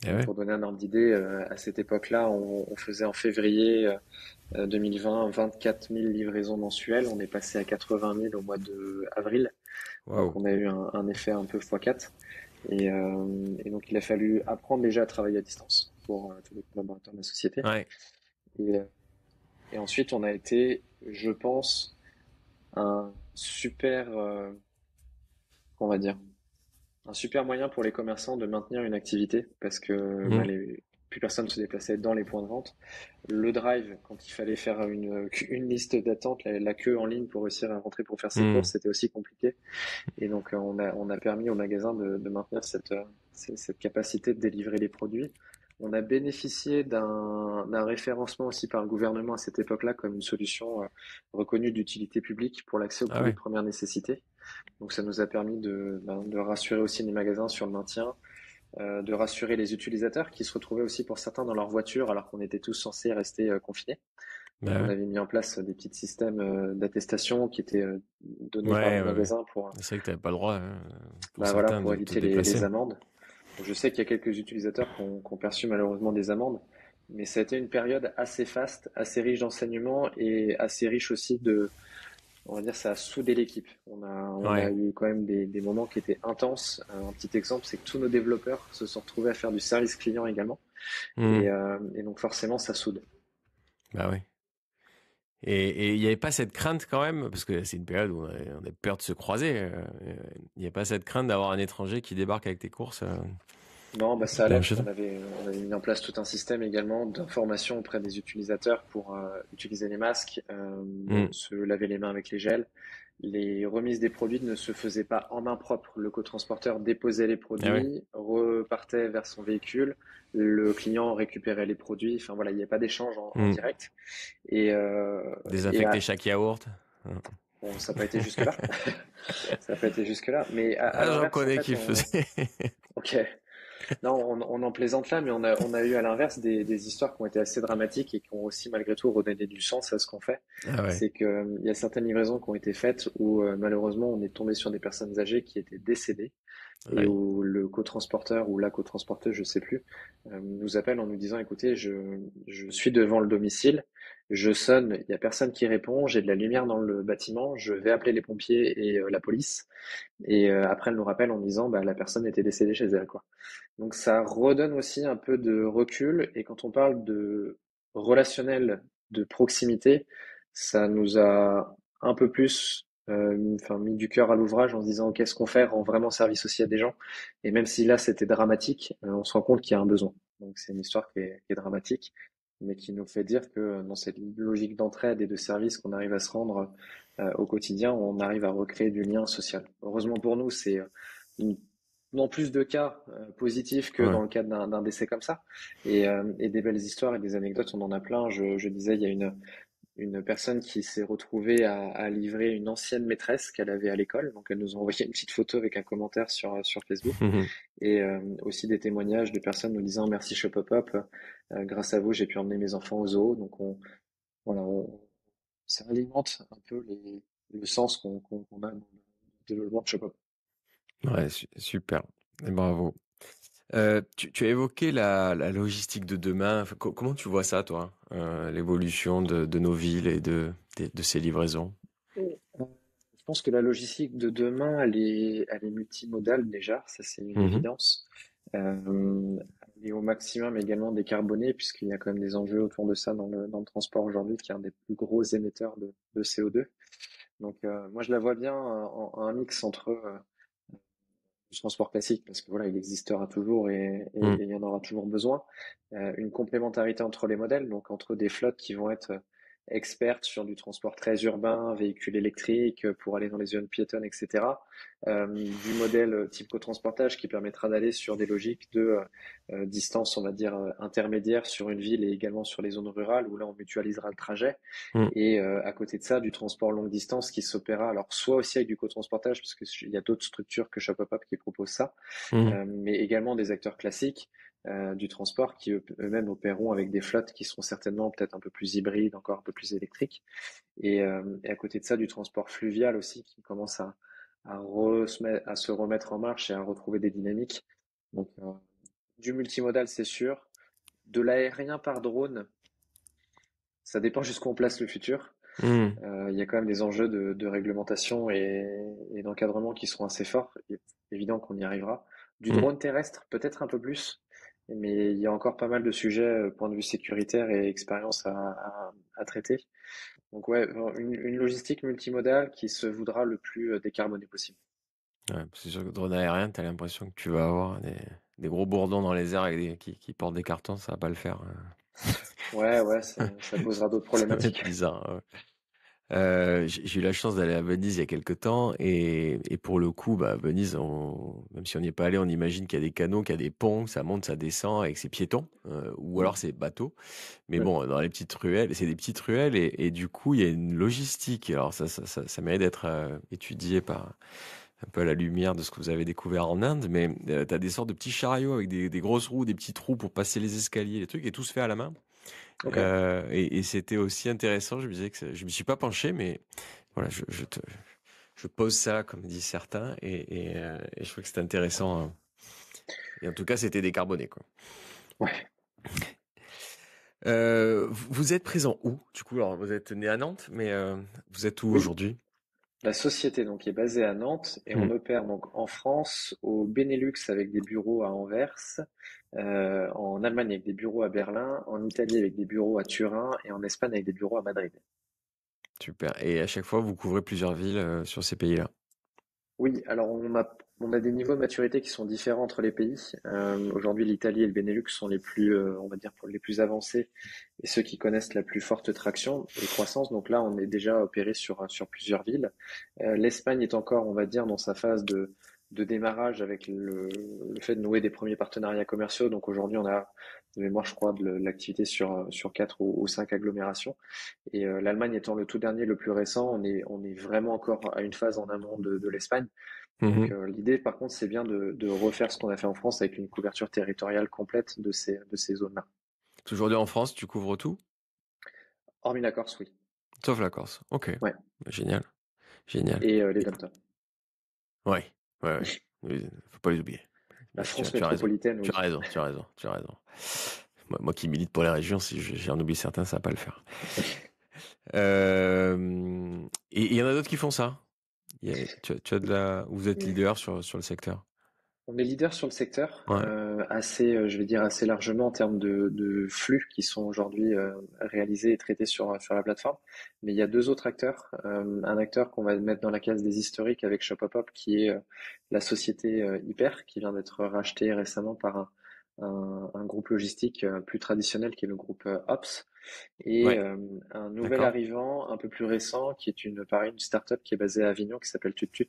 Eh Donc, ouais. pour donner un ordre d'idée, à cette époque-là, on faisait en février 2020 24 000 livraisons mensuelles. On est passé à 80 000 au mois de avril. Donc, Waouh. on a eu un effet un peu x4. Et donc, il a fallu apprendre déjà à travailler à distance pour tous les collaborateurs de la société. Ouais. Et, euh, et ensuite, on a été, je pense, un super, on va dire, un super moyen pour les commerçants de maintenir une activité parce que Hmm. plus personne ne se déplaçait dans les points de vente. Le drive, quand il fallait faire une liste d'attente, la queue en ligne pour réussir à rentrer pour faire ses Hmm. courses, c'était aussi compliqué. Et donc, on a permis au magasin de maintenir cette capacité de délivrer les produits. On a bénéficié d'un référencement aussi par le gouvernement à cette époque-là comme une solution reconnue d'utilité publique pour l'accès aux Ah produits ouais. de première nécessité. Donc, ça nous a permis de rassurer aussi les magasins sur le maintien, de rassurer les utilisateurs qui se retrouvaient aussi pour certains dans leur voiture alors qu'on était tous censés rester confinés. Donc Bah on ouais. avait mis en place des petits systèmes d'attestation qui étaient donnés par Ouais, les ouais, ouais. magasins pour C'est vrai que t'avais pas le droit, hein, pour bah voilà certains, pour de te éviter les déplacer. amendes. Donc, je sais qu'il y a quelques utilisateurs qui ont perçu malheureusement des amendes, mais ça a été une période assez faste, assez riche d'enseignements et assez riche aussi on va dire, ça a soudé l'équipe. On a Ouais. eu quand même des moments qui étaient intenses. Un petit exemple, c'est que tous nos développeurs se sont retrouvés à faire du service client également, Hmm. et donc forcément ça soude. Bah ouais. Et il n'y avait pas cette crainte quand même, parce que c'est une période où on a peur de se croiser. Il n'y a pas cette crainte d'avoir un étranger qui débarque avec tes courses. Non, bah ça C'était un allait. chez toi. On avait mis en place tout un système également d'information auprès des utilisateurs pour utiliser les masques, Hmm. se laver les mains avec les gels. les remises des produits ne se faisaient pas en main propre. Le cotransporteur déposait les Ah ouais. produits, repartait vers son véhicule, le client récupérait les produits. Enfin voilà, il n'y avait pas d'échange en Hmm. direct. Et, euh, et Désinfecter chaque yaourt. Hmm. bon, ça n'a pas été jusque-là. Ça n'a pas été jusque-là. Mais à Ah, j'en l'inverse, en connais fait, qui le faisaient. ok. Non, on en plaisante là, mais on a eu à l'inverse des histoires qui ont été assez dramatiques et qui ont aussi malgré tout redonné du sens à ce qu'on fait. Ah ouais. C'est que il y a certaines livraisons qui ont été faites où malheureusement on est tombé sur des personnes âgées qui étaient décédées et Aïe. où le cotransporteur ou la cotransporteuse, je sais plus, nous appelle en nous disant, écoutez, je suis devant le domicile, je sonne, il y a personne qui répond, j'ai de la lumière dans le bâtiment, je vais appeler les pompiers et la police. Et après, elle nous rappelle en disant, bah, la personne était décédée chez elle, quoi. Donc ça redonne aussi un peu de recul. Et quand on parle de relationnel, de proximité, ça nous a un peu plus enfin, mis du cœur à l'ouvrage en se disant qu'est-ce qu'on fait rend vraiment service aussi à des gens. Et même si là c'était dramatique, on se rend compte qu'il y a un besoin. Donc c'est une histoire qui est dramatique, mais qui nous fait dire que dans cette logique d'entraide et de service qu'on arrive à se rendre au quotidien, on arrive à recréer du lien social. Heureusement pour nous, c'est une non plus de cas positifs que Ouais. dans le cadre d'un décès comme ça. Et des belles histoires et des anecdotes, on en a plein. Je disais, il y a une personne qui s'est retrouvée à livrer une ancienne maîtresse qu'elle avait à l'école. Donc elle nous a envoyé une petite photo avec un commentaire sur Facebook. Et aussi des témoignages de personnes nous disant merci Shopopop, grâce à vous j'ai pu emmener mes enfants au zoo. Donc voilà, ça alimente un peu le sens qu'on a dans le développement de Shopopop. Ouais, super. Et bravo. Tu as évoqué la logistique de demain. Enfin, comment tu vois ça, toi, l'évolution de nos villes et de ces livraisons? Je pense que la logistique de demain, elle est multimodale déjà, ça c'est une Mhm. évidence. Elle est au maximum également décarbonée, puisqu'il y a quand même des enjeux autour de ça dans le transport aujourd'hui, qui est un des plus gros émetteurs de CO2. Donc moi je la vois bien en un mix entre du transport classique, parce que voilà, il existera toujours et Mm. il y en aura toujours besoin. Une complémentarité entre les modèles, donc entre des flottes qui vont être expertes sur du transport très urbain, véhicules électriques pour aller dans les zones piétonnes, etc. Du modèle type cotransportage qui permettra d'aller sur des logiques de distance, on va dire, intermédiaire sur une ville et également sur les zones rurales où là on mutualisera le trajet. Mm. Et à côté de ça, du transport longue distance qui s'opérera, alors soit aussi avec du cotransportage, parce qu'il y a d'autres structures que Shopopop qui proposent ça, Mm. mais également des acteurs classiques du transport qui eux-mêmes opéreront avec des flottes qui seront certainement peut-être un peu plus hybrides, encore un peu plus électriques. Et à côté de ça, du transport fluvial aussi qui commence à se remettre en marche et à retrouver des dynamiques. Donc du multimodal, c'est sûr. De l'aérien par drone, ça dépend jusqu'où on place le futur. Mm. Il y a quand même des enjeux de réglementation et d'encadrement qui seront assez forts. Il est évident qu'on y arrivera. Du Mm. drone terrestre, peut-être un peu plus, mais il y a encore pas mal de sujets, point de vue sécuritaire et expérience à traiter. Donc ouais, une logistique multimodale qui se voudra le plus décarbonée possible. Ouais, c'est sûr que drone aérien, t'as l'impression que tu vas avoir des gros bourdons dans les airs avec qui portent des cartons, ça va pas le faire. Ouais, ouais, ça posera d'autres Ça va être problématiques. bizarre. Ouais. J'ai eu la chance d'aller à Venise il y a quelques temps et pour le coup, bah, Venise, même si on n'y est pas allé, on imagine qu'il y a des canaux, qu'il y a des ponts, que ça monte, ça descend avec ses piétons, ou Mm. alors c'est bateau. Mais Mm. bon, dans les petites ruelles, c'est des petites ruelles et du coup, il y a une logistique. Alors ça mérite d'être étudié par un peu à la lumière de ce que vous avez découvert en Inde, mais tu as des sortes de petits chariots avec des grosses roues, des petits trous pour passer les escaliers, les trucs, et tout se fait à la main. Ok. Et c'était aussi intéressant. Je me disais que je me suis pas penché, mais voilà, je pose ça comme disent certains, et je trouve que c'était intéressant, hein. Et en tout cas, c'était décarboné, quoi. Ouais. Vous êtes présent où? Du coup, alors vous êtes né à Nantes, mais vous êtes où Oui. aujourd'hui? La société donc est basée à Nantes et on Hmm. opère donc en France, au Benelux avec des bureaux à Anvers, en Allemagne avec des bureaux à Berlin, en Italie avec des bureaux à Turin et en Espagne avec des bureaux à Madrid. Super. Et à chaque fois, vous couvrez plusieurs villes sur ces pays-là. Oui, alors on a On a des niveaux de maturité qui sont différents entre les pays. Aujourd'hui, l'Italie et le Benelux sont les plus, on va dire, les plus avancés et ceux qui connaissent la plus forte traction et croissance. Donc là, on est déjà opéré sur plusieurs villes. L'Espagne est encore, on va dire, dans sa phase de démarrage avec le fait de nouer des premiers partenariats commerciaux. Donc aujourd'hui, on a, de mémoire, je crois, de l'activité sur 4 ou 5 agglomérations. Et l'Allemagne étant le tout dernier, le plus récent, on est vraiment encore à une phase en amont de l'Espagne. Donc Mhm. l'idée, par contre, c'est bien de refaire ce qu'on a fait en France avec une couverture territoriale complète de ces zones-là. Aujourd'hui en France, tu couvres tout, Hormis la Corse, oui. sauf la Corse. Ok, Ouais. génial, génial. Et les Et- dom Ouais, ouais, ouais. Oui, faut pas les oublier. La Mais France tu as raison. métropolitaine, Tu as oui. raison, tu as raison, tu as raison. Moi qui milite pour les régions, si j'en oublie certains, ça va pas le faire. Et il y en a d'autres qui font ça. Tu as vous êtes leader sur le secteur. On est leader sur le secteur, Ouais. assez, je vais dire assez largement en termes de flux qui sont aujourd'hui réalisés et traités sur la plateforme. Mais il y a deux autres acteurs. Un acteur qu'on va mettre dans la case des historiques avec Shopopop, qui est la société Hyper, qui vient d'être rachetée récemment par un groupe logistique plus traditionnel, qui est le groupe Ops, et Ouais. un nouvel D'accord. arrivant un peu plus récent, qui est pareil, une start-up qui est basée à Avignon, qui s'appelle TutTut,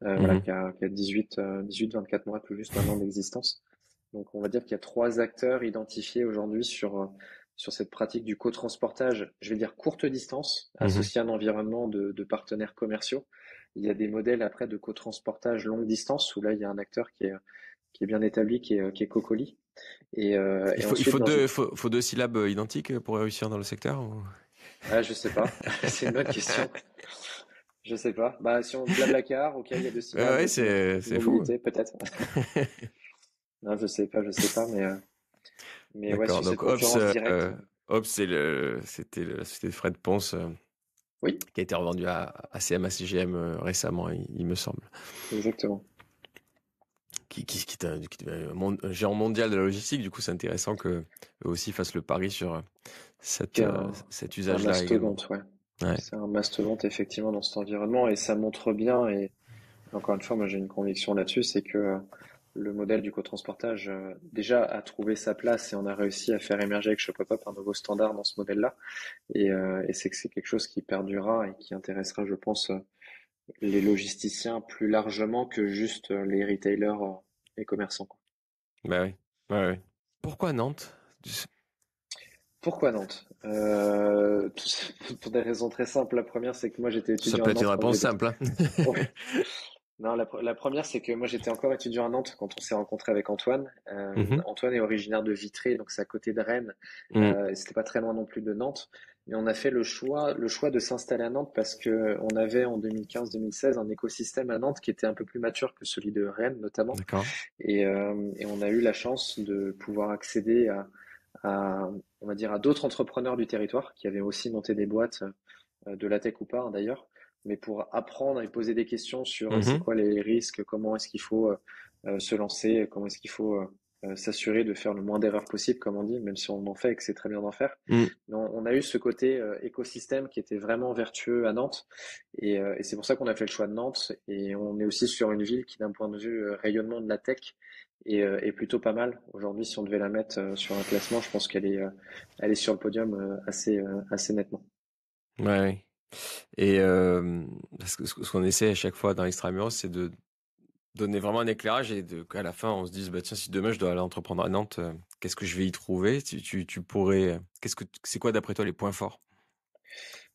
voilà, Mhm. qui a 18, 24 mois tout juste maintenant d'existence. Donc on va dire qu'il y a trois acteurs identifiés aujourd'hui sur cette pratique du co-transportage, je vais dire courte distance, Mhm. associé à un environnement de partenaires commerciaux. Il y a des modèles après de co-transportage longue distance, où là il y a un acteur qui est bien établi, qui est Cocoli. Et Il ensuite faut dans une... faut deux syllabes identiques pour réussir dans le secteur ou... Ah, je sais pas, c'est une bonne question. Je sais pas. Bah, si on Blablacar, ok, il y a deux syllabes, Ouais, sinon c'est fou. mobilité, peut-être. Non, je sais pas, mais ouais, D'accord. sur cette Donc Ops, concurrence directe, Ops, c'était la société de Fred Ponce oui, qui a été revendue à CM, à CGM récemment, il me semble. exactement. Qui est un géant mondial de la logistique. Du coup, c'est intéressant que eux aussi fassent le pari sur C'est un, cet c'est un usage-là également. mastodonte, ouais. Ouais. C'est un mastodonte, effectivement, dans cet environnement, et ça montre bien, et encore une fois, moi, j'ai une conviction là-dessus, c'est que le modèle du cotransportage, déjà, a trouvé sa place, et on a réussi à faire émerger avec Shopopop un nouveau standard dans ce modèle-là, et c'est que c'est quelque chose qui perdurera et qui intéressera, je pense, les logisticiens plus largement que juste les retailers et commerçants, quoi. Bah oui. Ouais, ouais. Pourquoi Nantes? Pourquoi Nantes? Pour des raisons très simples. La première, c'est que moi j'étais Ça étudiant peut à être une Nantes quand réponse j'étais. simple, hein. Ouais. Non, la première, c'est que moi j'étais encore étudiant à Nantes quand on s'est rencontré avec Antoine. Mhm. Antoine est originaire de Vitré, donc c'est à côté de Rennes. Mhm. Et c'était pas très loin non plus de Nantes. Mais on a fait le choix de s'installer à Nantes parce que on avait en 2015-2016 un écosystème à Nantes qui était un peu plus mature que celui de Rennes notamment. D'accord. Et on a eu la chance de pouvoir accéder on va dire, à d'autres entrepreneurs du territoire qui avaient aussi monté des boîtes, de la tech ou pas, hein, d'ailleurs, mais pour apprendre et poser des questions sur c'est Mhm. quoi les risques, comment est-ce qu'il faut se lancer, comment est-ce qu'il faut s'assurer de faire le moins d'erreurs possible, comme on dit, même si on en fait et que c'est très bien d'en faire. Mhm. Mais on a eu ce côté écosystème qui était vraiment vertueux à Nantes, et c'est pour ça qu'on a fait le choix de Nantes. Et on est aussi sur une ville qui, d'un point de vue rayonnement de la tech, est plutôt pas mal. Aujourd'hui, si on devait la mettre sur un classement, je pense elle est sur le podium assez nettement. Ouais, ouais. Et parce que ce qu'on essaie à chaque fois dans Extramuros, c'est de donner vraiment un éclairage et qu'à la fin, on se dise, bah tiens, si demain je dois aller entreprendre à Nantes, qu'est-ce que je vais y trouver? Tu pourrais, c'est quoi d'après toi les points forts?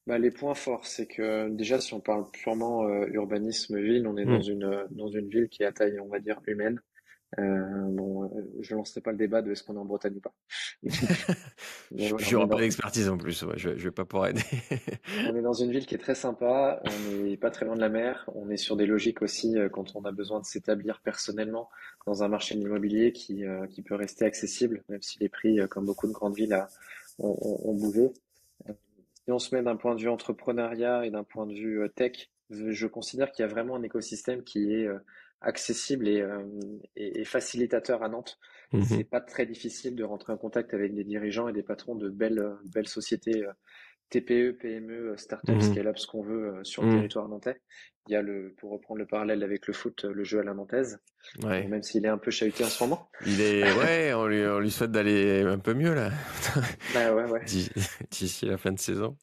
Bah, les points forts, c'est que déjà, si on parle purement urbanisme ville, on est dans Hmm. une ville qui est à taille, on va dire, humaine. Bon, je lancerai pas le débat de est-ce qu'on est en Bretagne ou pas. Mais voilà, J'aurai pas d'expertise en plus, ouais, je vais pas pouvoir aider. on est dans une ville qui est très sympa, on n'est pas très loin de la mer, on est sur des logiques aussi quand on a besoin de s'établir personnellement dans un marché de l'immobilier qui peut rester accessible, même si les prix, comme beaucoup de grandes villes, ont bougé. Si on se met d'un point de vue entrepreneuriat et d'un point de vue tech, je considère qu'il y a vraiment un écosystème qui est accessible et facilitateur à Nantes. C'est Mhm. pas très difficile de rentrer en contact avec des dirigeants et des patrons de belles sociétés TPE, PME, start-up, Mhm. scale-up, ce qu'on veut sur le Mhm. territoire nantais. Il y a pour reprendre le parallèle avec le foot, le jeu à la nantaise. Bon, Ouais. même s'il est un peu chahuté en ce moment. Ouais, on lui souhaite d'aller un peu mieux là, Bah ouais, ouais, d'ici d'ici la fin de saison.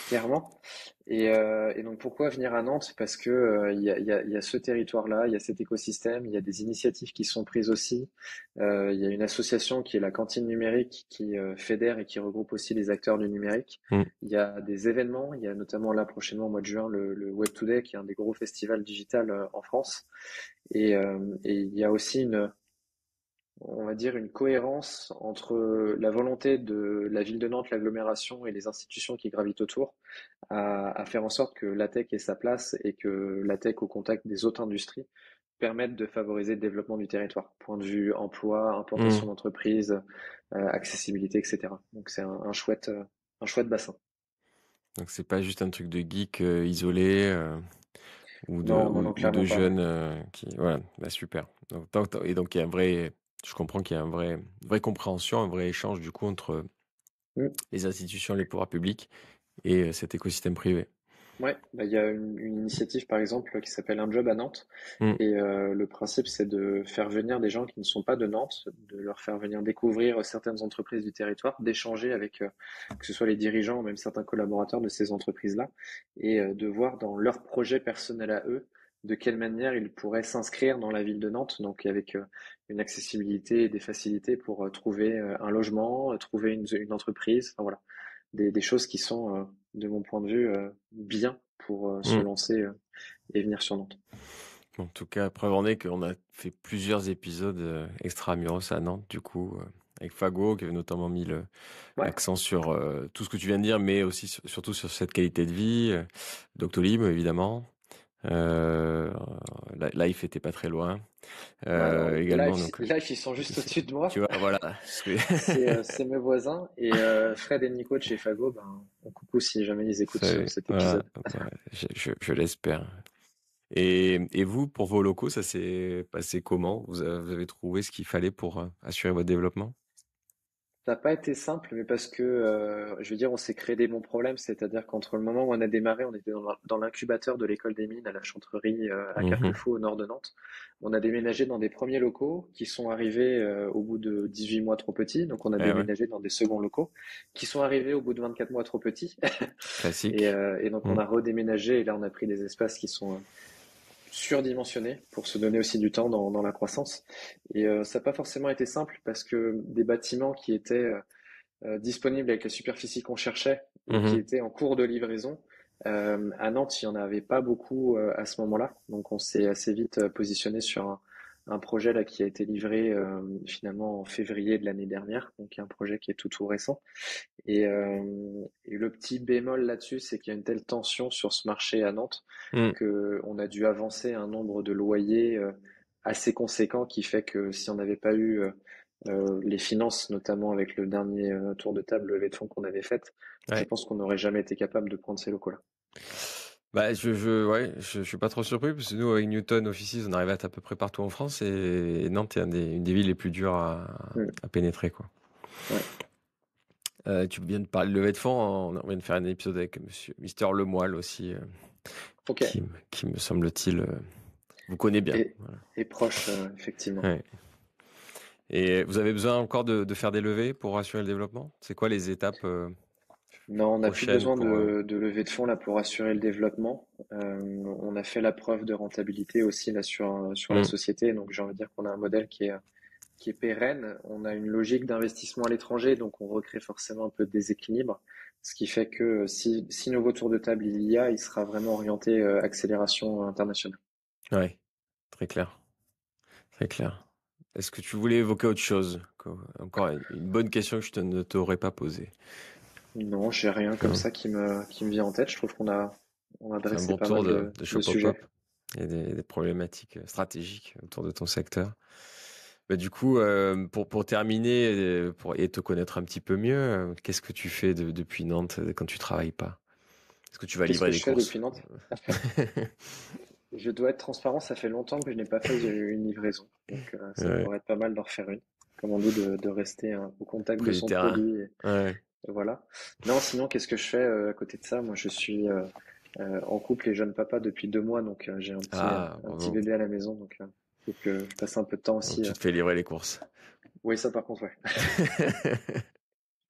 clairement. Et donc pourquoi venir à Nantes? Parce que il y a ce territoire-là, il y a cet écosystème, il y a des initiatives qui sont prises aussi. Il y a une association qui est la Cantine numérique qui fédère et qui regroupe aussi les acteurs du numérique. Mm. Il y a des événements, il y a notamment là prochainement au mois de juin le Web Today qui est un des gros festivals digital en France. Et il y a aussi on va dire, une cohérence entre la volonté de la ville de Nantes, l'agglomération et les institutions qui gravitent autour à faire en sorte que la tech ait sa place et que la tech au contact des autres industries permette de favoriser le développement du territoire. Point de vue emploi, implantation Mm. d'entreprise, accessibilité, etc. Donc c'est un chouette bassin. Donc c'est pas juste un truc de geek isolé Non, non, non, ou de clairement pas. jeunes qui voilà, bah super. Et donc il y a un vrai, je comprends qu'il y a une vraie compréhension, un vrai échange du coup entre Mm. les institutions, les pouvoirs publics et cet écosystème privé. Ouais, bah, il y a une initiative par exemple qui s'appelle Un Job à Nantes. Mm. Et le principe, c'est de faire venir des gens qui ne sont pas de Nantes, de leur faire venir découvrir certaines entreprises du territoire, d'échanger avec que ce soit les dirigeants ou même certains collaborateurs de ces entreprises-là, et de voir dans leur projet personnel à eux de quelle manière ils pourraient s'inscrire dans la ville de Nantes, donc avec une accessibilité et des facilités pour trouver un logement, trouver une entreprise, enfin voilà, des choses qui sont, de mon point de vue, bien pour se Mm. lancer et venir sur Nantes. En tout cas, preuve en est qu'on a fait plusieurs épisodes extra-muros à Nantes, du coup, avec Fago, qui avait notamment mis Ouais. l'accent sur tout ce que tu viens de dire, mais aussi surtout sur cette qualité de vie. Doctolib, évidemment. Euh, Life était pas très loin. Ouais, alors Également, donc, Life, ils sont juste au-dessus de moi. tu vois, voilà. C'est mes voisins. Et Fred et Nico de chez Fago, ben, on coucou si jamais ils écoutent cet Voilà, épisode. bah, je l'espère. Et vous, pour vos locaux, ça s'est passé comment? Vous avez trouvé ce qu'il fallait pour assurer votre développement? Ça n'a pas été simple, mais parce que, je veux dire, on s'est créé des bons problèmes. C'est-à-dire qu'entre le moment où on a démarré, on était dans l'incubateur de l'école des mines à la Chantrerie, à Mhm. Carquefou, au nord de Nantes. On a déménagé dans des premiers locaux qui sont arrivés au bout de 18 mois trop petits. Donc, on a Eh ouais, déménagé dans des seconds locaux qui sont arrivés au bout de 24 mois trop petits. classique. Et donc, on Mm. a redéménagé et là, on a pris des espaces qui sont surdimensionné pour se donner aussi du temps dans la croissance. Et ça n'a pas forcément été simple parce que des bâtiments qui étaient disponibles avec la superficie qu'on cherchait ou qui Mhm. étaient en cours de livraison, à Nantes, il n'y en avait pas beaucoup à ce moment-là. Donc on s'est assez vite positionné sur un projet là qui a été livré finalement en février de l'année dernière, donc un projet qui est tout récent. Et le petit bémol là-dessus, c'est qu'il y a une telle tension sur ce marché à Nantes Mm. que on a dû avancer un nombre de loyers assez conséquent qui fait que si on n'avait pas eu les finances, notamment avec le dernier tour de table levée de fonds qu'on avait fait, je Ouais. pense qu'on n'aurait jamais été capable de prendre ces locaux-là. Bah, ouais, je suis pas trop surpris parce que nous, avec Newton Offices, on arrive à être à peu près partout en France et Nantes est une des villes les plus dures Hmm. à pénétrer, quoi. Ouais. Tu viens de parler de levée de fonds, on vient de faire un épisode avec Mister Lemoyle aussi, Ok. qui me semble-t-il, vous connaît bien. Et, Voilà. et proche, effectivement. Ouais. Et vous avez besoin encore de faire des levées pour assurer le développement? C'est quoi les étapes Non, on n'a plus prochaines besoin pour... de lever de fonds là pour assurer le développement. On a fait la preuve de rentabilité aussi là sur la Hmm. société, donc j'ai envie de dire qu'on a un modèle qui est pérenne. On a une logique d'investissement à l'étranger, donc on recrée forcément un peu de déséquilibre, ce qui fait que si nouveau tour de table il y a, il sera vraiment orienté accélération internationale. Ouais, très clair, très clair. Est-ce que tu voulais évoquer autre chose? Encore une bonne question que ne t'aurais pas posée. Non, j'ai rien comme Non. ça qui me vient en tête. Je trouve on a C'est un adressé bon pas tour mal de de Shop sujets. Pop-Up. Il y a des problématiques stratégiques autour de ton secteur. Bah, du coup, pour terminer et te connaître un petit peu mieux, qu'est-ce que tu fais depuis Nantes quand tu travailles pas? Est-ce que tu vas Qu'est-ce livrer que des je fais courses? depuis Nantes? Je dois être transparent, ça fait longtemps que je n'ai pas fait une livraison, donc ça Ouais, pourrait être pas mal d'en refaire une. Comme on dit, de rester au contact près de du son terrain. produit Ouais. Voilà. Non, sinon, qu'est-ce que je fais à côté de ça? Moi, je suis en couple et jeune papa depuis 2 mois, donc j'ai Ah, un petit bravo. bébé à la maison, donc faut que je passe un peu de temps Donc aussi. tu te fais livrer les courses. Oui, ça par contre, ouais.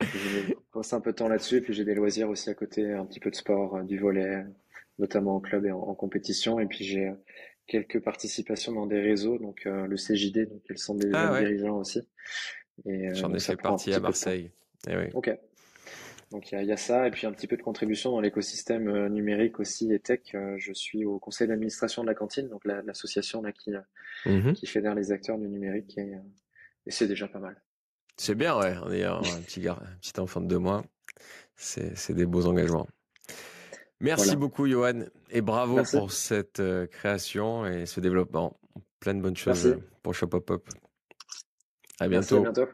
J'ai passé un peu de temps là-dessus, et puis j'ai des loisirs aussi à côté, un petit peu de sport, du volley, notamment en club et en compétition, et puis j'ai quelques participations dans des réseaux, donc le CJD, donc qui est le centre des Ah jeunes ouais, dirigeants aussi, et j'en ai donc ça fait prend un partie à petit peu de temps. Marseille. Eh oui. Ok. Donc il y a ça, et puis un petit peu de contribution dans l'écosystème numérique aussi et tech. Je suis au conseil d'administration de la cantine, donc l'association là Mhm. qui fédère les acteurs du numérique, et c'est déjà pas mal. C'est bien, ouais. On est un petit enfant de 2 mois. C'est des beaux engagements. Merci Voilà. beaucoup, Johan, et bravo Merci. pour cette création et ce développement. Plein de bonnes choses Merci. pour Shop Pop Up. À Merci, à bientôt. bientôt.